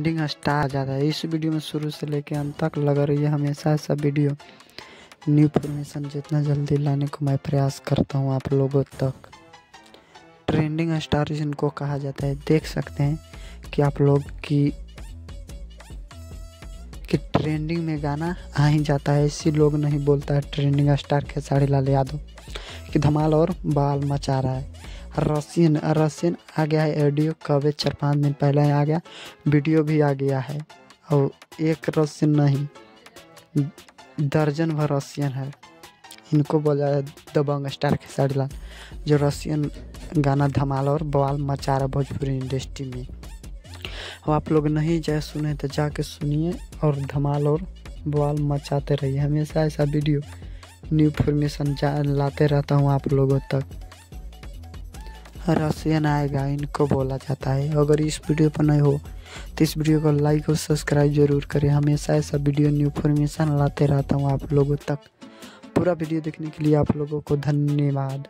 Trending star आ जाता है। इस वीडियो में शुरू से लेकर अंत तक लगा रही है हमेशा ऐसा वीडियो न्यू इन्फॉर्मेशन जितना जल्दी लाने को मैं प्रयास करता हूँ आप लोगों तक। ट्रेंडिंग स्टार जिनको कहा जाता है, देख सकते हैं कि आप लोग की ट्रेंडिंग में गाना आ ही जाता है। इसी लोग नहीं बोलता है ट्रेंडिंग स्टार खेसारी लाल यादव कि धमाल और बाल मचा रहा है। रसियन आ गया है ऑडियो कब 4-5 दिन पहले आ गया, वीडियो भी आ गया है। और एक रसियन नहीं दर्जन भर रसियन है, इनको बोला है दबंग स्टार खेसारी लाल, जो रसियन गाना धमाल और बवाल मचा रहा भोजपुरी इंडस्ट्री में। अब आप लोग नहीं जाए सुने तो जाके सुनिए और धमाल और बवाल मचाते रहिए। हमेशा ऐसा वीडियो न्यू इन्फॉर्मेशन लाते रहता हूँ आप लोगों तक। रसियन आएगा इनको बोला जाता है। अगर इस वीडियो पर नहीं हो तो इस वीडियो को लाइक और सब्सक्राइब जरूर करें। हमेशा ऐसा वीडियो न्यू इन्फॉर्मेशन लाते रहता हूँ आप लोगों तक। पूरा वीडियो देखने के लिए आप लोगों को धन्यवाद।